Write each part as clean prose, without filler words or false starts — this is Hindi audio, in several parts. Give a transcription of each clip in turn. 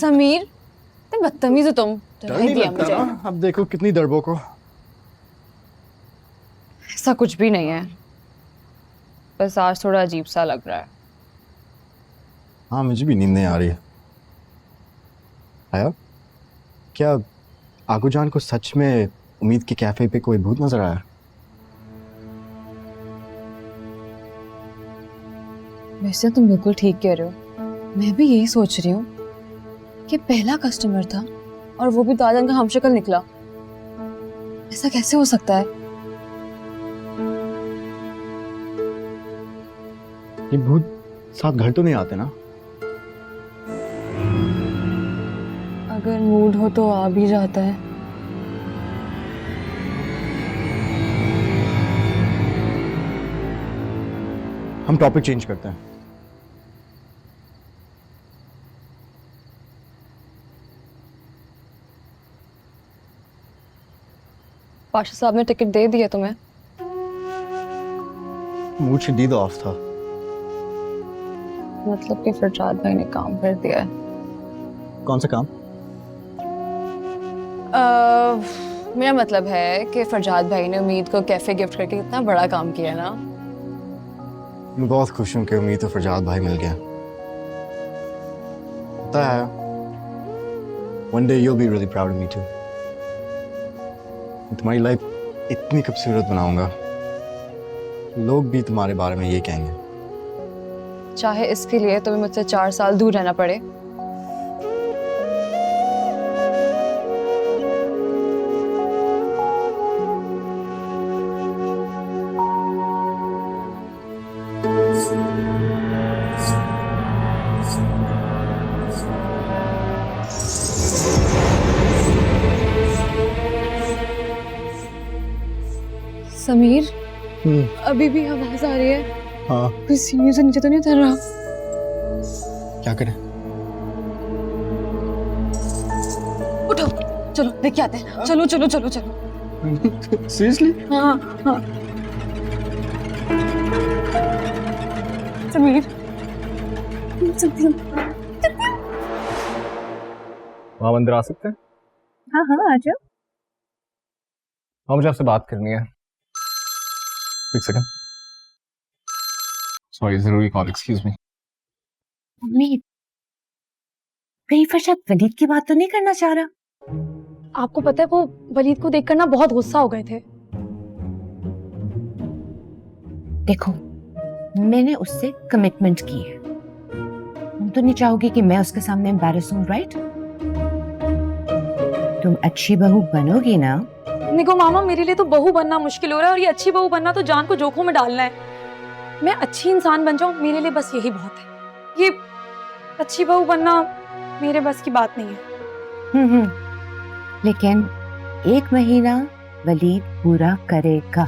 समीर, इतने बदतमीज हो तुम। डर नहीं लगता ना? अब देखो कितनी दरबों को। ऐसा कुछ भी नहीं है, बस आज थोड़ा अजीब सा लग रहा है। हाँ, मुझे भी नींद नहीं आ रही है। आया क्या आगू जान को सच में उम्मीद के कैफे पे कोई भूत नजर आया? वैसे तुम बिल्कुल ठीक कह रहे हो। मैं भी यही सोच रही हूँ कि पहला कस्टमर था और वो भी दादन का हमशक्ल निकला। ऐसा कैसे हो सकता है? ये भूत साथ घर तो नहीं आते ना? अगर मूड हो तो आ भी जाता है। हम टॉपिक चेंज करते हैं। पाशा साहब ने टिकट दे दिया तुम्हें? मूड शदीद ऑफ था। मतलब कि फरजाद भाई ने काम कर दिया है। कौन सा काम? मेरा मतलब है कि फरजाद भाई ने उम्मीद को कैफे गिफ्ट करके कितना बड़ा काम किया ना। मैं बहुत खुश हूँ कि उम्मीद तो फरजाद भाई मिल गया। पता है, one day you'll be really proud of me too. तुम्हारी लाइफ इतनी खूबसूरत बनाऊंगा, लोग भी तुम्हारे बारे में ये कहेंगे। चाहे इसके लिए तुम्हें मुझसे 4 साल दूर रहना पड़े। समीर, अभी भी आवाज आ रही है। हाँ। कोई सीढ़ियों से नीचे तो नहीं उतर रहा? क्या करें? उठो, चलो देख के आते हैं। चलो चलो चलो चलो। सीरियसली? हाँ हाँ। समीर, वहाँ अंदर आ सकते हैं? हाँ हाँ आ जाओ। हाँ, मुझे आपसे बात करनी है। एक सेकंड। सॉरी, जरूरी कॉल, एक्सक्यूज मी। उम्मीद, कहीं फरजाद वलीद की बात तो नहीं करना चाह रहा? आपको पता है वो वलीद को देखकर ना बहुत गुस्सा हो गए थे। देखो, मैंने उससे कमिटमेंट की है। तुम तो नहीं चाहोगी कि मैं उसके सामने एम्बैरस हूं, राइट? तुम अच्छी बहू बनोगी ना? देखो मामा, मेरे लिए तो बहू बनना मुश्किल हो रहा है और ये अच्छी बहू बनना तो जान को जोखों में डालना है। मैं अच्छी इंसान बन जाऊं, मेरे लिए बस यही बहुत है। ये अच्छी बहू बनना मेरे बस की बात नहीं है। लेकिन 1 महीना वलीद पूरा करेगा।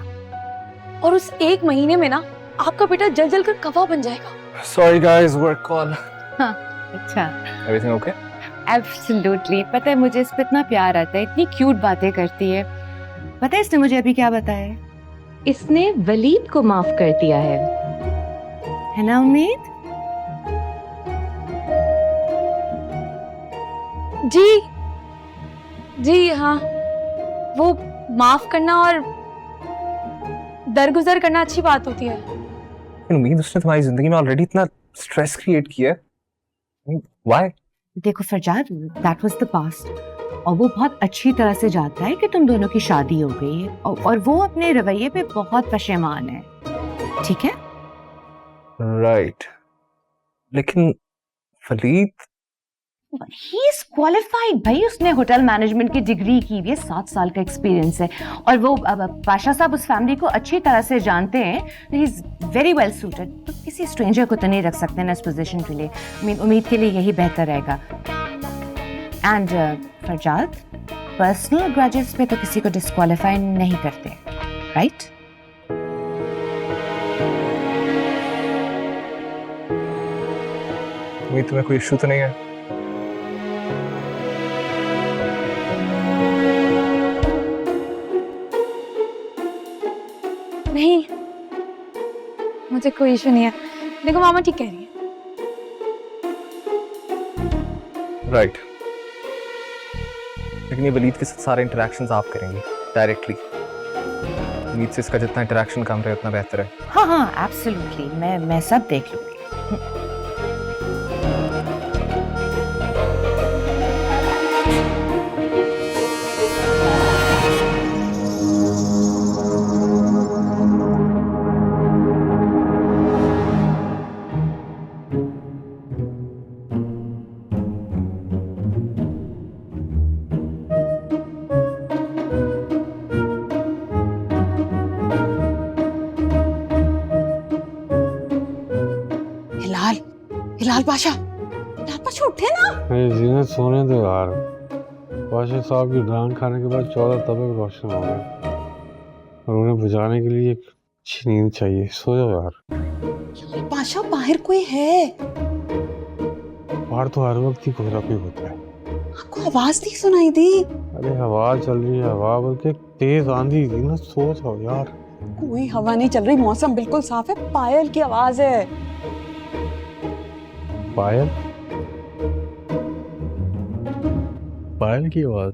और उस 1 महीने में ना आपका बेटा जल जल कर कवा बन जाएगा। Sorry guys, work call. हाँ, अच्छा। Everything okay? एब्सोल्युटली। पता है मुझे इस पे इतना प्यार आता है, इतनी क्यूट बातें करती है। पता है इसने मुझे अभी क्या बताया? इसने वलीद को माफ कर दिया है ना उम्मीद? जी जी हाँ, वो माफ करना और दरगुजर करना अच्छी बात होती है। उम्मीद, उसने तुम्हारी जिंदगी में ऑलरेडी इतना स्ट्रेस क्रिएट किया है। व्हाई? देखो Farzad, that was the past और वो बहुत अच्छी तरह से जानता है कि तुम दोनों की शादी हो गई है और वो अपने रवैये पे बहुत पशेमान है, ठीक है? राइट। लेकिन वलीद, ही इज क्वालिफाइड भाई, उसने होटल मैनेजमेंट की डिग्री की हुई है, 7 साल का एक्सपीरियंस है और वो पाशा साहब उस फैमिली को अच्छी तरह से जानते हैं। He is very well suited. तो किसी स्ट्रेंजर को तो नहीं रख सकते ना इस पोजीशन के लिए। उम्मीद के लिए यही बेहतर रहेगा। एंड फरजाद, पर्सनल ग्रजेस पे तो किसी को डिस्क्वालीफाई नहीं करते, राइट? उम्मीद, तुम्हें कोई इशू तो नहीं है? नहीं, मुझे कोई इशू नहीं है। देखो मामा ठीक कह रही है। राइट। लेकिन ये वलीद के साथ सारे इंटरेक्शंस आप करेंगी डायरेक्टली। उम्मीद से इसका जितना इंटरेक्शन कम रहे उतना बेहतर है। हाँ हाँ एब्सोल्युटली, मैं सब देख लूंगी। हिलाल, हिलाल पाशा उठे ना। जीनत सोने दो यार। बादशाह साहब की डांट खाने के बाद 14 तबक रोशन हो गए और उन्हें बुझाने के लिए एक अच्छी नींद चाहिए। सो जाओ यार। पाशा बाहर कोई है? बाहर तो हर वक्त ही कोहरा कोई होता है। आपको आवाज नहीं सुनाई दी? अरे हवा चल रही है, हवा बल्कि तेज आंधी थी ना। सो जाओ यार। कोई हवा नहीं चल रही, मौसम बिल्कुल साफ है। पायल की आवाज है। पायल? पायल की आवाज?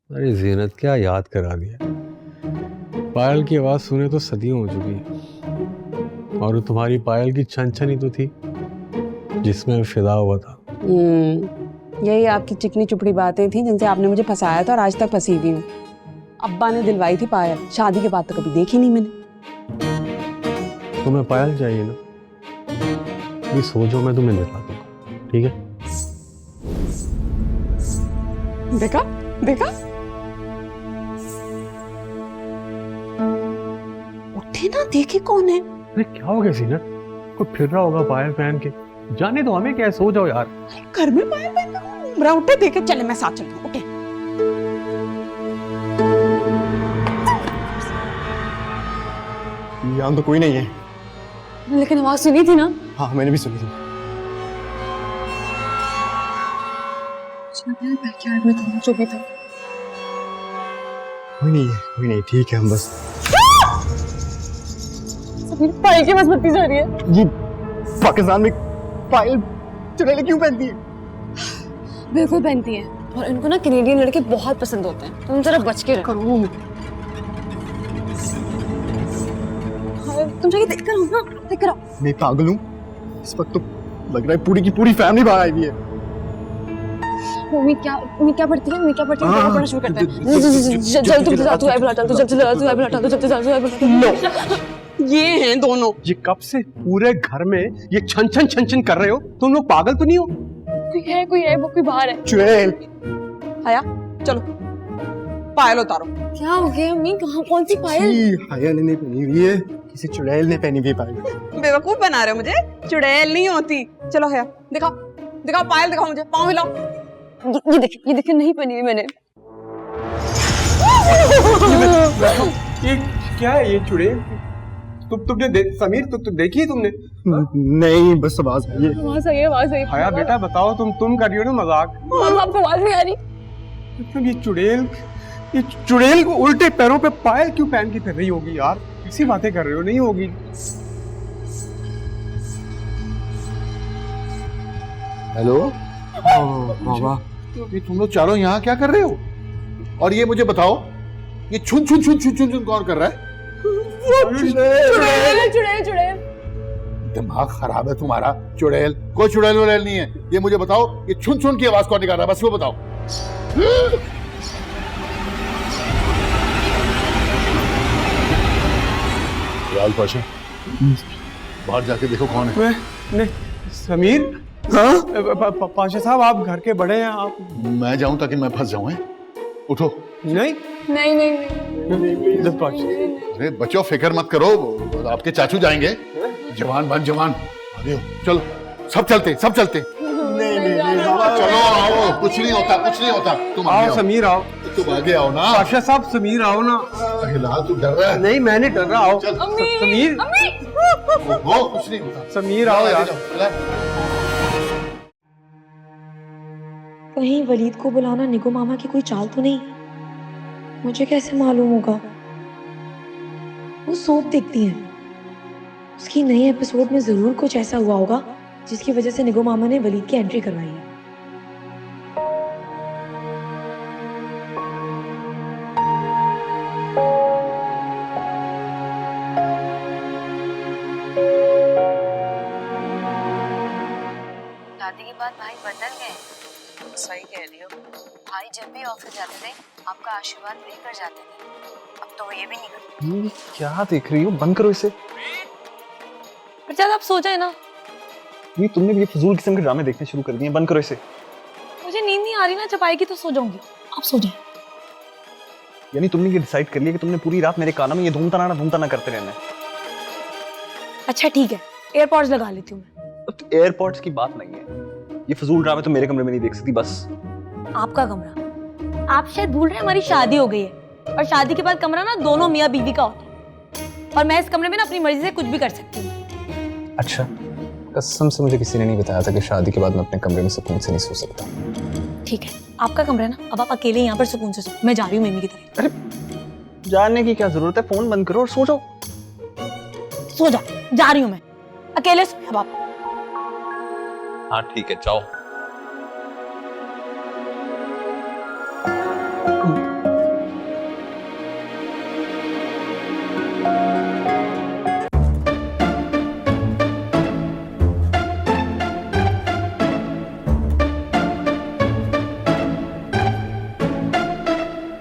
अरे जीनत क्या याद करा दिया। पायल की आवाज सुने तो सदियों हो चुकी है। और तुम्हारी पायल की छन छन ही तो थी जिसमें फिदा हुआ था। यही आपकी चिकनी चुपड़ी बातें थी जिनसे आपने मुझे फंसाया था और आज तक फंसी हुई हूँ। अब्बा ने दिलवाई थी पायल, शादी के बाद तो कभी देखी नहीं मैंने। तुम्हें पायल चाहिए ना? भी सोचो, मैं तुम्हें दिला दूंगा, ठीक है? देखा देखा, उठे ना, देखे कौन है। अरे क्या हो गया सीना? कोई फिर रहा होगा पायल पहन के। जाने दो, हमें क्या है, सो जाओ यार। घर में पायल पहन के घूम रहा, उठे देखे। चले मैं साथ चलती हूँ, उठे। यहाँ तो कोई नहीं है। लेकिन आवाज सुनी थी ना? हाँ मैंने भी सुनी थी। बैकयार्ड में था जो भी था। कोई नहीं है, कोई नहीं, ठीक है हम बस। पायल की बस बत्ती जा रही है। ये पाकिस्तान में पायल चुड़ैलें क्यों पहनती है? बिल्कुल पहनती है, और इनको ना कैनेडियन लड़के बहुत पसंद होते हैं। तुम जरा बच के रहो। तुम जाके देख कर आओ ना, देख कर आओ। मैं पागल हूँ? इस वक्त तो लग रहा है पूरी की पूरी फैमिली बाहर आई हुई है। उम्मीद क्या पढ़ती है? उम्मीद क्या पढ़ती है? हाँ, पढ़ना शुरू करते हैं। जल्द तू जा, तू आई बुला, तू जल्द जा, तू आई बुला, तू जल्द जा, तू आई बुला। ये हैं दोनों। ये कब से पूरे घर में ये छन छन छन छन कर रहे हो? तुम लोग पागल तो नहीं हो? कोई है, वो कोई बाहर है। चुड़ैल। हया चलो, पायल उतारो। क्या हो गया अम्मी? कहाँ, कौन सी पायल? हया ने नहीं पहनी हुई है, किसी चुड़ैल ने पहनी हुई है पायल। बेवकूफ बना रहे हो मुझे, चुड़ैल नहीं होती। चलो हया, दिखाओ दिखाओ पायल, दिखाओ मुझे, पाँव हिलाओ। ये देखिए नहीं पहनी हुई मैंने। ये क्या है ये चुड़ैल? तुमने समीर तुम देखी है तुमने? नहीं, बस आवाज आई है। आवाज आई है, आवाज आई। हया बेटा बताओ, तुम कर रही हो ना मजाक? आपको आवाज नहीं आ रही? मतलब ये चुड़ैल को उल्टे पैरों पे पायल क्यों पहन के फिर रही होगी यार? किसी बातें कर रहे हो? नहीं होगी। हेलो बाबा, ये तुम लोग चारों यहाँ क्या कर रहे हो? और ये मुझे बताओ, ये छुन छुन छुन छुन छुन छुन कौन कर रहा है? चुड़ैल। दिमाग खराब है तुम्हारा? चुड़ैल? कोई चुड़ैल वुड़ैल नहीं है। ये मुझे बताओ, ये छुन छुन की आवाज कौन निकाल रहा है? बस वो बताओ। लाल पाशा, बाहर जाके देखो कौन है। नहीं समीर। हाँ पाशा साहब, आप घर के बड़े हैं, आप। मैं जाऊं ताकि मैं फंस जाऊं? उठो। नहीं। अरे बच्चों फिक्र मत करो, आपके चाचू जाएंगे। जवान बन जवान, आगे हो, चलो सब चलते। चलो आओ, कुछ नहीं होता। तुम आगे आओ समीर, आओ। तुम आगे आओ ना। पाशा साहब समीर आओ ना। हिलाल तू डर रहा है? नहीं मैं नहीं डर रहा, आओ। समीर वो कुछ नहीं होता। समीर आओ यार। कहीं वलीद को बुलाना निगो मामा की कोई चाल तो नहीं? मुझे कैसे मालूम होगा? वो सोप देखती हैं, उसकी नई एपिसोड में जरूर कुछ ऐसा हुआ होगा जिसकी वजह से निगो मामा ने वलीद की एंट्री करवाई है। के बाद भाई बदल गए। सही कह रही हो। भाई जब भी ऑफिस जाते थे आपका आशीर्वाद लेकर जाते थे, अब तो वो ये भी नहीं करते। क्या देख रही हो? बंद करो इसे। प्रचार आप सो जाए ना। ये तुमने भी ये फजूल किस्म के ड्रामे देखने शुरू कर दिए, बंद करो इसे। मुझे नींद नहीं आ रही ना, जब आएगी तो सो जाऊंगी। आप सो जाए। यानी तुमने ये डिसाइड कर लिया कि तुमने पूरी रात मेरे कानों में ये धूमता ना करते रहना है। अच्छा ठीक है, एयरपॉड्स लगा लेती हूँ मैं। तो एयरपोर्ट्स की बात नहीं है, ये फजूल ड्रामे तो मेरे कमरे में नहीं देख सकती बस। आपका कमरा? आप शायद भूल रहे हैं हमारी शादी हो गई है, और शादी के बाद कमरा ना दोनों मियाँ बीवी का होता है, और मैं इस कमरे में ना अपनी मर्जी से कुछ भी कर सकती हूँ। अच्छा, कसम से मुझे किसी ने नहीं बताया था कि शादी के बाद मैं अपने कमरे में सुकून से नहीं सो सकता। ठीक है, आपका कमरा है ना, अब आप अकेले यहाँ पर सुकून से सो। मैं जा रही हूँ मम्मी की तरफ। अरे जानने की क्या जरूरत है, फोन बंद करो और सो जाओ। सो जा रही हूँ मैं, अकेले सो अब आप। हाँ ठीक है, जाओ।